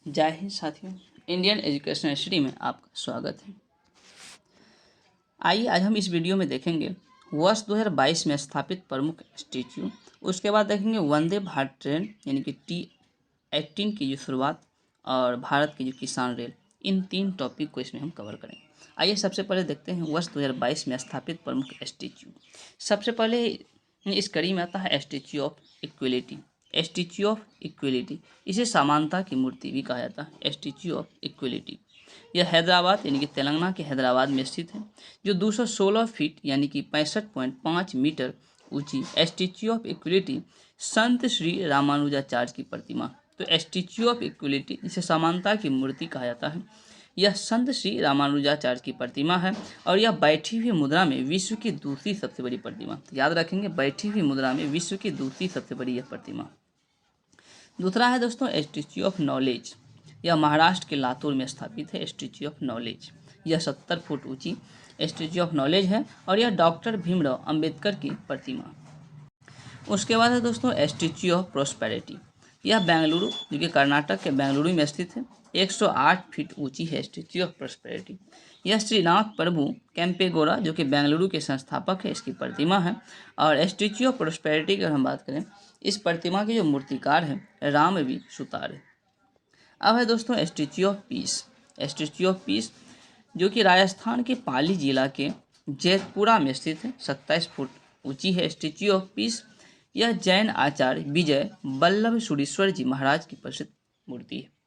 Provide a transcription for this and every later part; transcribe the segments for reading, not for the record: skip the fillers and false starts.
जय हिंद साथियों, Indian educational study में आपका स्वागत है। आइए आज हम इस वीडियो में देखेंगे वर्ष 2022 में स्थापित प्रमुख स्टैच्यू, उसके बाद देखेंगे वंदे भारत ट्रेन यानी कि T18 की जो शुरुआत और भारत की जो किसान रेल, इन तीन टॉपिक को इसमें हम कवर करेंगे। आइए सबसे पहले देखते हैं वर्ष 2022 में स्थापित प्रमुख स्टैच्यू। सबसे पहले इस कड़ी में आता है statue of equality. Statue of equality इसे समानता की मूर्ति भी कहा जाता है। स्टैच्यू ऑफ इक्वलिटी यह हैदराबाद यानी कि तेलंगाना के हैदराबाद में स्थित है, जो 216 फीट यानी कि 65.5 मीटर ऊंची स्टैच्यू ऑफ इक्वलिटी संत श्री रामानुजाचार्य की प्रतिमा। तो स्टैच्यू ऑफ इक्वलिटी जिसे समानता की मूर्ति कहा जाता है, यह संत श्री रामानुजाचार्य की प्रतिमा है और यह बैठी हुई मुद्रा में विश्व की दूसरी सबसे बड़ी प्रतिमा। तो याद रखेंगे, बैठी हुई मुद्रा में विश्व की दूसरी सबसे बड़ी यह प्रतिमा। दूसरा है दोस्तों स्टैच्यू ऑफ नॉलेज। यह महाराष्ट्र के लातूर में स्थापित है। स्टैच्यू ऑफ नॉलेज यह 70 फुट ऊंची स्टैच्यू ऑफ नॉलेज है और यह डॉक्टर भीमराव अंबेडकर की प्रतिमा। उसके बाद है दोस्तों स्टैच्यू ऑफ प्रोस्पेरिटी। यह बेंगलुरु जो कि कर्नाटक के बेंगलुरु में स्थित है, 108 फीट ऊंची है स्टैच्यू ऑफ प्रोस्पेरिटी। यह श्रीनाथ प्रभु कैंपेगौड़ा जो कि बेंगलुरु के संस्थापक है, इसकी प्रतिमा है। और स्टैच्यू ऑफ प्रोस्पेरिटी की अगर हम बात करें, इस प्रतिमा के जो मूर्तिकार है रामवी सुतार है। अब है दोस्तों statue of peace. Statue of peace जो कि राजस्थान के पाली जिला के जैतपुरा में स्थित है, 27 फुट ऊंची है स्टैच्यू ऑफ पीस। यह जैन आचार्य विजय वल्लभ सुरीश्वर जी महाराज की प्रसिद्ध मूर्ति है।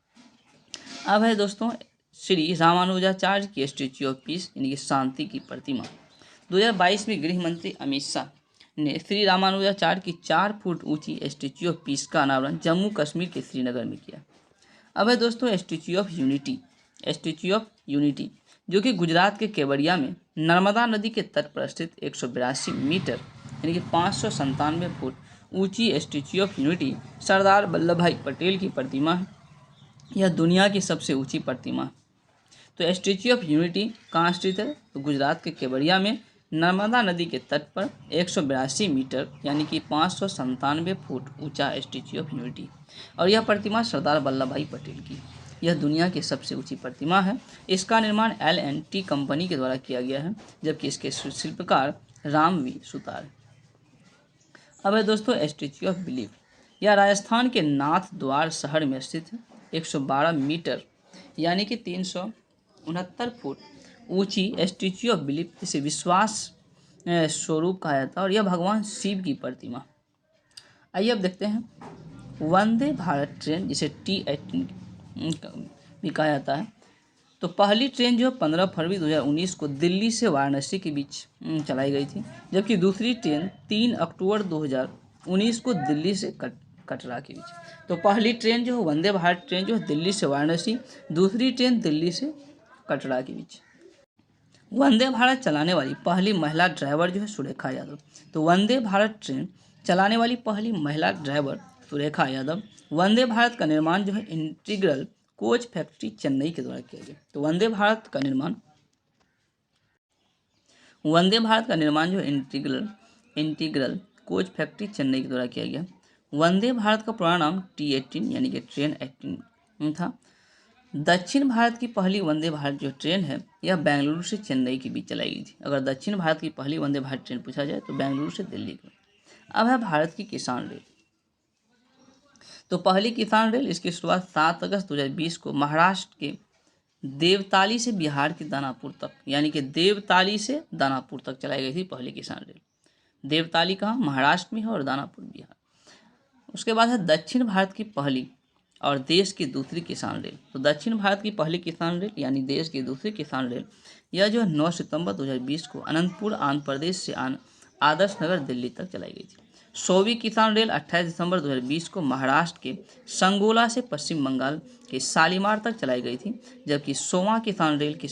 अब है दोस्तों श्री रामानुजाचार्य की स्टैच्यू ऑफ पीस यानी कि शांति की प्रतिमा। 2022 में गृह मंत्री अमित शाह ने श्री रामानुजाचार्य की 4 फुट ऊंची स्टैच्यू ऑफ पीस का अनावरण जम्मू कश्मीर के श्रीनगर में किया। अब है दोस्तों statue of unity. Statue of unity जो कि गुजरात के केवड़िया में नर्मदा नदी के तट पर स्थित 182 मीटर यानी कि 597 फुट ऊंची statue of unity Sardar Vallabh भाई पटेल की प्रतिमा है। यह दुनिया की सबसे ऊंची प्रतिमा है। तो स्टैच्यू ऑफ यूनिटी कहाँ स्थित है? तो गुजरात के केवड़िया में नर्मदा नदी के तट पर 182 मीटर यानी कि 597 फुट ऊंचा स्टैच्यू ऑफ यूनिटी, और यह प्रतिमा सरदार वल्लभ भाई पटेल की, यह दुनिया की सबसे ऊंची प्रतिमा है। इसका निर्माण L&T कंपनी के द्वारा किया गया है, जबकि इसके शिल्पकार रामवी सुतार। अब है दोस्तों स्टैच्यू ऑफ बिलीफ। यह राजस्थान के नाथ द्वार शहर में स्थित है, 112 मीटर यानी कि 369 फुट ऊंची स्टैच्यू ऑफ बिलीफ, जिसे विश्वास स्वरूप कहा जाता है और यह भगवान शिव की प्रतिमा। आइए अब देखते हैं वंदे भारत ट्रेन जिसे T18 भी कहा जाता है। तो पहली ट्रेन जो 15 फरवरी 2019 को दिल्ली से वाराणसी के बीच चलाई गई थी, जबकि दूसरी ट्रेन 3 अक्टूबर 2019 को दिल्ली से कटरा के बीच। तो पहली ट्रेन जो है वंदे भारत ट्रेन जो है दिल्ली से वाराणसी, दूसरी ट्रेन दिल्ली से कटरा के बीच। वंदे भारत चलाने वाली पहली महिला ड्राइवर जो है सुरेखा यादव। तो वंदे भारत ट्रेन चलाने वाली पहली महिला ड्राइवर सुरेखा यादव। वंदे भारत का निर्माण जो है इंटीग्रल कोच फैक्ट्री चेन्नई के द्वारा किया गया। तो वंदे भारत का निर्माण जो है इंटीग्रल कोच फैक्ट्री चेन्नई के द्वारा किया गया। वंदे भारत का पुराना नाम T18 यानी कि ट्रेन 18 था। दक्षिण भारत की पहली वंदे भारत जो ट्रेन है, यह बेंगलुरु से चेन्नई के बीच चलाई गई थी। अगर दक्षिण भारत की पहली वंदे भारत ट्रेन पूछा जाए तो बेंगलुरु से दिल्ली की। अब है भारत की किसान रेल। तो पहली किसान रेल, इसकी शुरुआत 7 अगस्त 2020 को महाराष्ट्र के देवताली से बिहार के दानापुर तक, यानी कि देवताली से दानापुर तक चलाई गई थी पहली किसान रेल। देवताली कहाँ? महाराष्ट्र में है और दानापुर बिहार। उसके बाद है दक्षिण भारत की पहली और देश की दूसरी किसान रेल। तो दक्षिण भारत की पहली किसान रेल यानी देश की दूसरी किसान रेल, यह जो है 9 सितंबर 2020 को अनंतपुर आंध्र प्रदेश से आदर्श नगर दिल्ली तक चलाई गई थी। 100वीं किसान रेल 28 दिसंबर 2020 को महाराष्ट्र के संगोला से पश्चिम बंगाल के शालीमार तक चलाई गई थी, जबकि 100वां किसान रेल की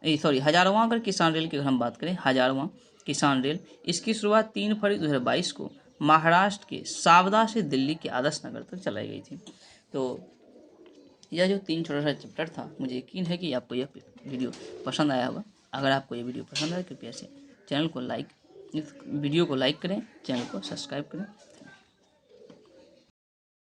1000वां अगर किसान रेल की अगर हम बात करें, 1000वां किसान रेल, इसकी शुरुआत 3 फरवरी 2022 को महाराष्ट्र के सावदा से दिल्ली के आदर्श नगर तक चलाई गई थी। तो यह जो 3 छोटा सा चैप्टर था, मुझे यकीन है कि आपको यह वीडियो पसंद आया होगा। अगर आपको ये वीडियो पसंद आए कृपया से चैनल को लाइक, इस वीडियो को लाइक करें, चैनल को सब्सक्राइब करें।